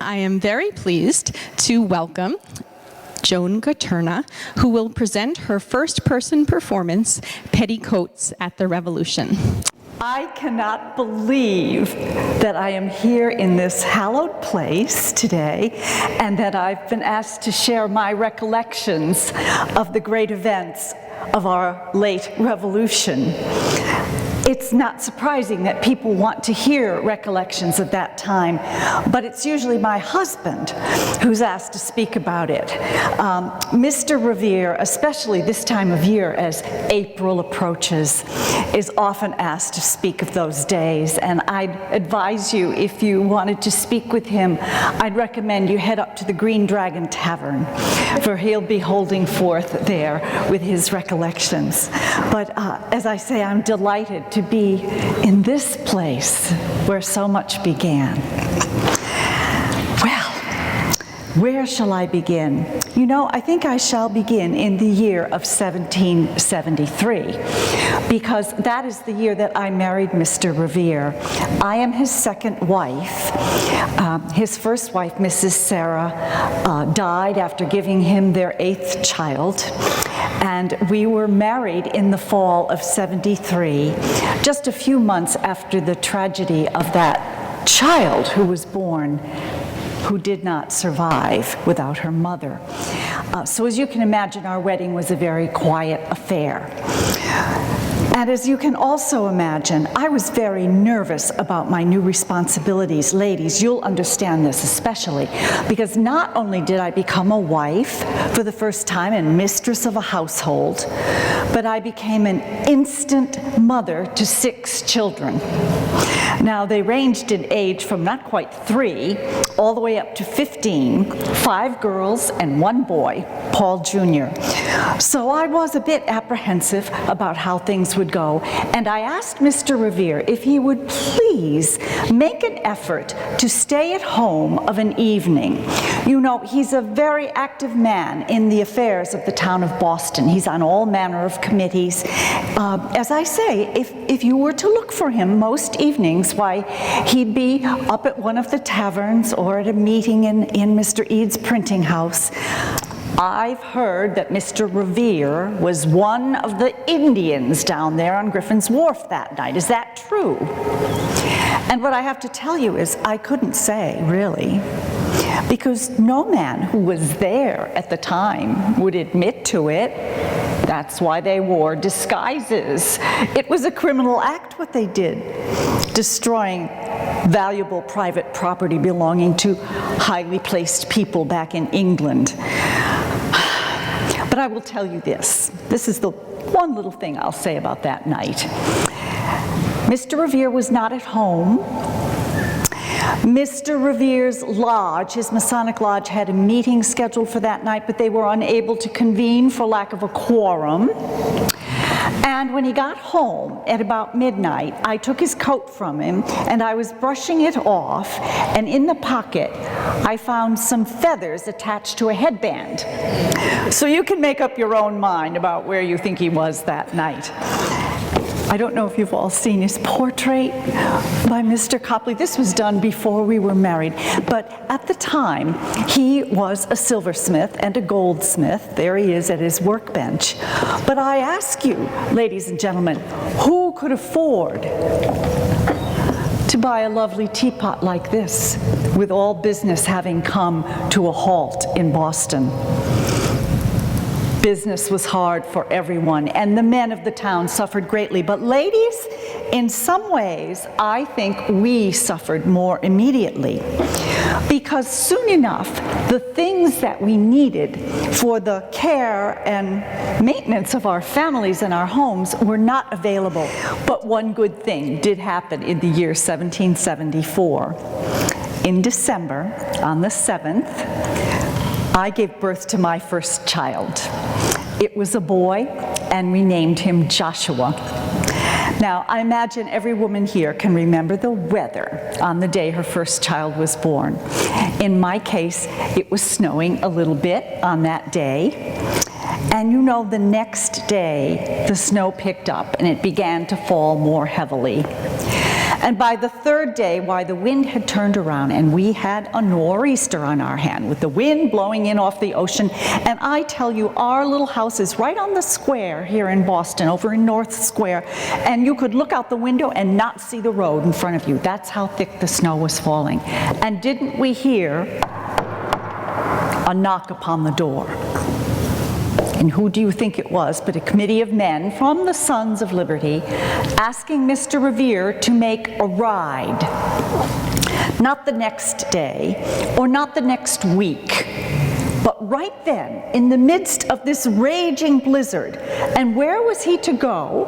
I am very pleased to welcome Joan Gatturna, who will present her first-person performance, Petticoats at the Revolution. I cannot believe that I am here in this hallowed place today and that I've been asked to share my recollections of the great events of our late Revolution. It's not surprising that people want to hear recollections of that time, but it's usually my husband who's asked to speak about it. Mr. Revere, especially this time of year as April approaches, is often asked to speak of those days, and I'd advise you, if you wanted to speak with him, I'd recommend you head up to the Green Dragon Tavern, for he'll be holding forth there with his recollections. But as I say, I'm delighted to be in this place where so much began. Well, where shall I begin? You know, I think I shall begin in the year of 1773, because that is the year that I married Mr. Revere. I am his second wife. His first wife, Mrs. Sarah, died after giving him their 8th child. And we were married in the fall of '73, just a few months after the tragedy of that child who was born, who did not survive without her mother. So as you can imagine, our wedding was a very quiet affair. And as you can also imagine, I was very nervous about my new responsibilities. Ladies, you'll understand this especially, because not only did I become a wife for the first time and mistress of a household, but I became an instant mother to 6 children. Now, they ranged in age from not quite 3 all the way up to 15, 5 girls and 1 boy, Paul Jr. So I was a bit apprehensive about how things would go, and I asked Mr. Revere if he would please make an effort to stay at home of an evening. You know, he's a very active man in the affairs of the town of Boston. He's on all manner of committees. As I say, if you were to look for him most evenings, why, he'd be up at one of the taverns or at a meeting in Mr. Eads' printing house. I've heard that Mr. Revere was one of the Indians down there on Griffin's Wharf that night. Is that true? And what I have to tell you is I couldn't say, really, because no man who was there at the time would admit to it. That's why they wore disguises. It was a criminal act what they did, destroying valuable private property belonging to highly placed people back in England. But I will tell you this. This is the one little thing I'll say about that night. Mr. Revere was not at home. Mr. Revere's lodge, his Masonic lodge, had a meeting scheduled for that night, but they were unable to convene for lack of a quorum. And when he got home at about midnight, I took his coat from him and I was brushing it off, and in the pocket I found some feathers attached to a headband. So you can make up your own mind about where you think he was that night. I don't know if you've all seen his portrait by Mr. Copley. This was done before we were married, but at the time he was a silversmith and a goldsmith. There he is at his workbench. But I ask you, ladies and gentlemen, who could afford to buy a lovely teapot like this, with all business having come to a halt in Boston? Business was hard for everyone, and the men of the town suffered greatly. But ladies, in some ways, I think we suffered more immediately, because soon enough, the things that we needed for the care and maintenance of our families and our homes were not available. But one good thing did happen in the year 1774. In December, on the 7th, I gave birth to my first child. It was a boy, and we named him Joshua. Now, I imagine every woman here can remember the weather on the day her first child was born. In my case, it was snowing a little bit on that day. And you know, the next day, the snow picked up and it began to fall more heavily. And by the third day, why, the wind had turned around and we had a nor'easter on our hand with the wind blowing in off the ocean. And I tell you, our little house is right on the square here in Boston, over in North Square, and you could look out the window and not see the road in front of you. That's how thick the snow was falling. And didn't we hear a knock upon the door? And who do you think it was but a committee of men from the Sons of Liberty asking Mr. Revere to make a ride. Not the next day or not the next week, but right then, in the midst of this raging blizzard. And where was he to go?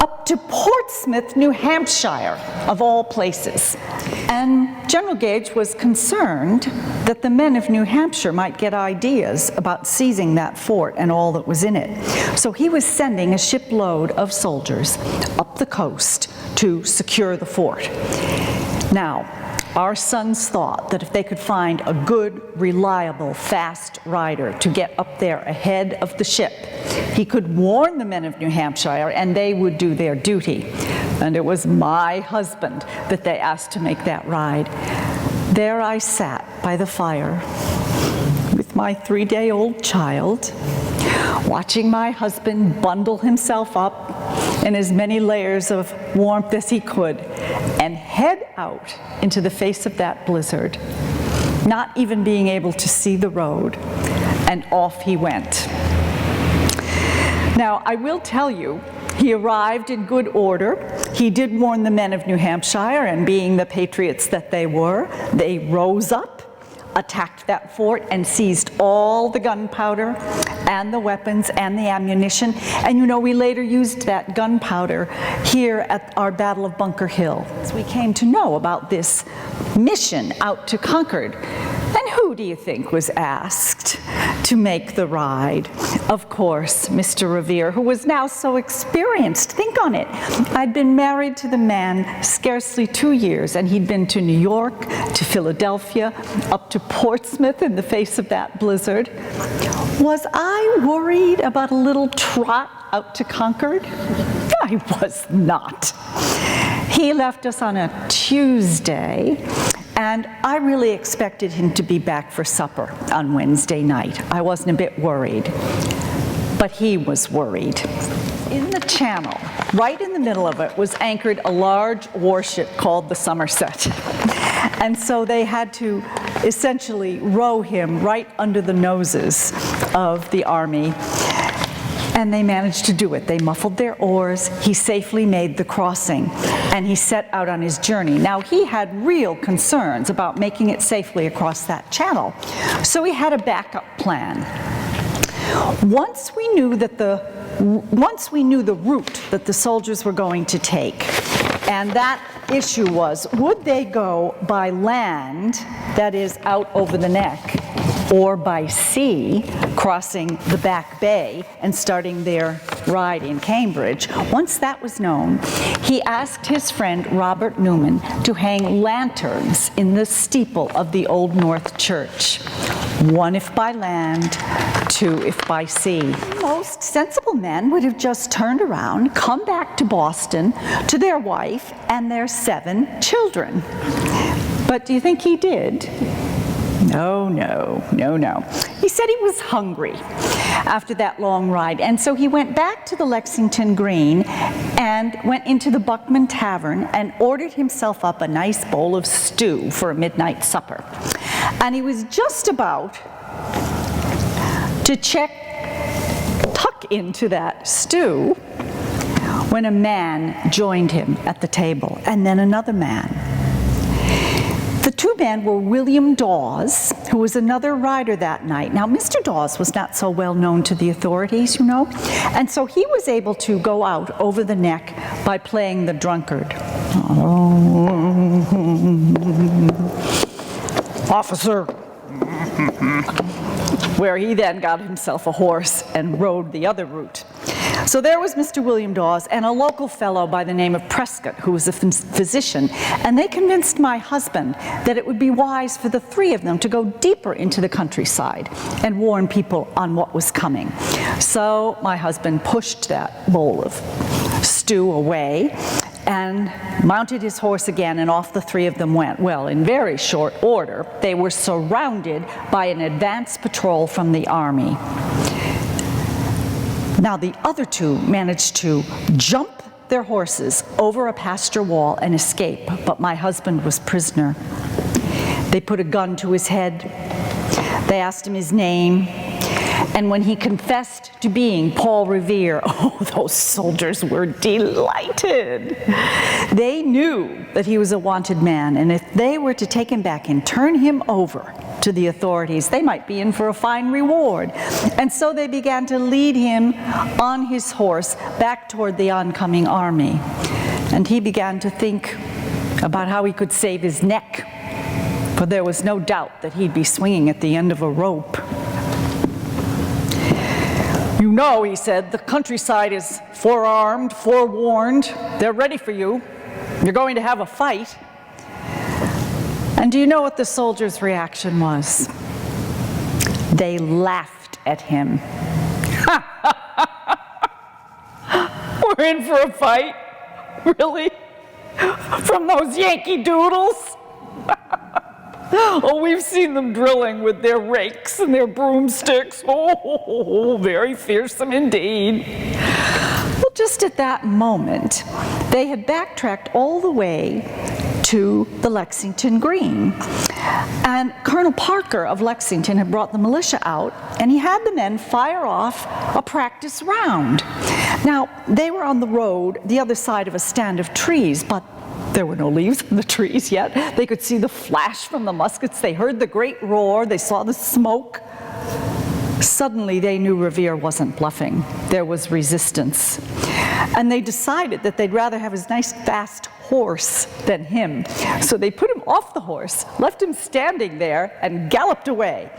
Up to Portsmouth, New Hampshire, of all places. And General Gage was concerned that the men of New Hampshire might get ideas about seizing that fort and all that was in it. So he was sending a shipload of soldiers up the coast to secure the fort. Now, our sons thought that if they could find a good, reliable, fast rider to get up there ahead of the ship, he could warn the men of New Hampshire and they would do their duty. And it was my husband that they asked to make that ride. There I sat by the fire with my 3-day-old child, watching my husband bundle himself up in as many layers of warmth as he could and head out into the face of that blizzard, not even being able to see the road, and off he went. Now, I will tell you, he arrived in good order. He did warn the men of New Hampshire, and being the patriots that they were, they rose up, attacked that fort, and seized all the gunpowder and the weapons and the ammunition. And you know, we later used that gunpowder here at our Battle of Bunker Hill. So we came to know about this mission out to Concord. And who do you think was asked to make the ride? Of course, Mr. Revere, who was now so experienced. Think on it. I'd been married to the man scarcely 2 years, and he'd been to New York, to Philadelphia, up to Portsmouth in the face of that blizzard. Was I worried about a little trot out to Concord? I was not. He left us on a Tuesday, and I really expected him to be back for supper on Wednesday night. I wasn't a bit worried, but he was worried. In the channel, right in the middle of it, was anchored a large warship called the Somerset. And so they had to essentially row him right under the noses of the army. And they managed to do it. They muffled their oars, he safely made the crossing, and he set out on his journey. Now, he had real concerns about making it safely across that channel, so he had a backup plan. Once we knew the route that the soldiers were going to take, and that issue was, would they go by land, that is, out over the neck, or by sea, crossing the back bay and starting their ride in Cambridge. Once that was known, he asked his friend Robert Newman to hang lanterns in the steeple of the Old North Church. 1 if by land, 2 if by sea. Most sensible men would have just turned around, come back to Boston, to their wife and their 7 children. But do you think he did? No. He said he was hungry after that long ride, and so he went back to the Lexington Green and went into the Buckman Tavern and ordered himself up a nice bowl of stew for a midnight supper. And he was just about to tuck into that stew when a man joined him at the table, and then another man. The 2 men were William Dawes, who was another rider that night. Now, Mr. Dawes was not so well known to the authorities, you know, and so he was able to go out over the neck by playing the drunkard. Officer, where he then got himself a horse and rode the other route. So there was Mr. William Dawes and a local fellow by the name of Prescott, who was a physician, and they convinced my husband that it would be wise for the 3 of them to go deeper into the countryside and warn people on what was coming. So my husband pushed that bowl of stew away and mounted his horse again, and off the three of them went. Well, in very short order, they were surrounded by an advance patrol from the army. Now, the other two managed to jump their horses over a pasture wall and escape, but my husband was prisoner. They put a gun to his head. They asked him his name. And when he confessed to being Paul Revere, oh, those soldiers were delighted. They knew that he was a wanted man, and if they were to take him back and turn him over to the authorities, they might be in for a fine reward. And so they began to lead him on his horse back toward the oncoming army. And he began to think about how he could save his neck, for there was no doubt that he'd be swinging at the end of a rope. "You know," he said, "the countryside is forearmed, forewarned. They're ready for you. You're going to have a fight." And do you know what the soldiers' reaction was? They laughed at him. "We're in for a fight? Really? From those Yankee Doodles? Oh, we've seen them drilling with their rakes and their broomsticks. Oh, very fearsome indeed." Well, just at that moment, they had backtracked all the way to the Lexington Green. And Colonel Parker of Lexington had brought the militia out, and he had the men fire off a practice round. Now, they were on the road, the other side of a stand of trees, but there were no leaves on the trees yet. They could see the flash from the muskets. They heard the great roar. They saw the smoke. Suddenly, they knew Revere wasn't bluffing. There was resistance. And they decided that they'd rather have his nice, fast horse than him. So they put him off the horse, left him standing there, and galloped away.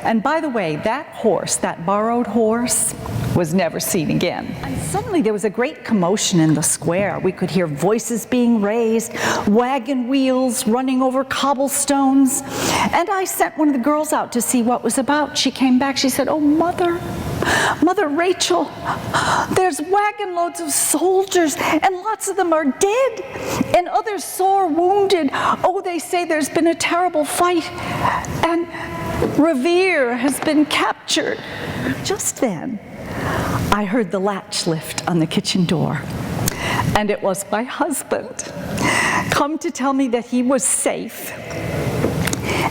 And by the way, that horse, that borrowed horse, was never seen again. And suddenly there was a great commotion in the square. We could hear voices being raised, wagon wheels running over cobblestones. And I sent one of the girls out to see what was about. She came back, she said, "Oh, Mother Rachel, there's wagon loads of soldiers, and lots of them are dead, and others sore wounded. Oh, they say there's been a terrible fight, and Revere has been captured." Just then, I heard the latch lift on the kitchen door, and it was my husband, come to tell me that he was safe,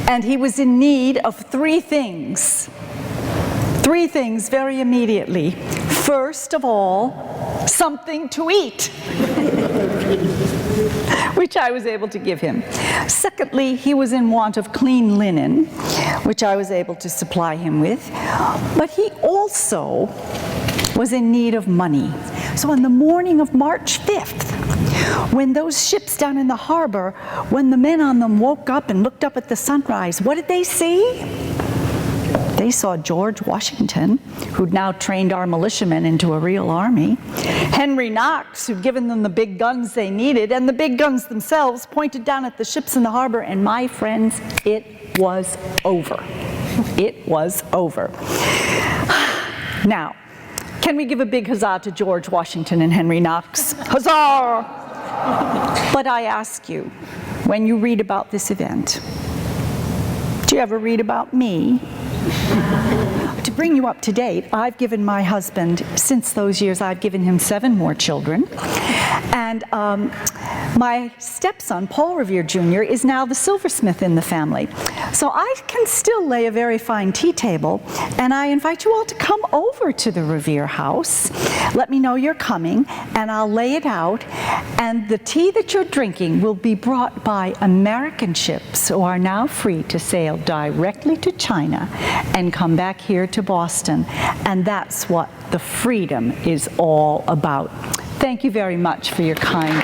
and he was in need of three things very immediately. First of all, something to eat, which I was able to give him. Secondly, he was in want of clean linen, which I was able to supply him with. But he also was in need of money. So on the morning of March 5th, when those ships down in the harbor, when the men on them woke up and looked up at the sunrise, what did they see? They saw George Washington, who'd now trained our militiamen into a real army, Henry Knox, who'd given them the big guns they needed, and the big guns themselves pointed down at the ships in the harbor, and my friends, it was over. It was over. Now, can we give a big huzzah to George Washington and Henry Knox? Huzzah! But I ask you, when you read about this event, do you ever read about me? To bring you up to date, I've given my husband, since those years, I've given him 7 more children. And my stepson, Paul Revere Jr., is now the silversmith in the family. So I can still lay a very fine tea table, and I invite you all to come over to the Revere House. Let me know you're coming, and I'll lay it out. And the tea that you're drinking will be brought by American ships who are now free to sail directly to China and come back here to Boston. And that's what the freedom is all about. Thank you very much for your kind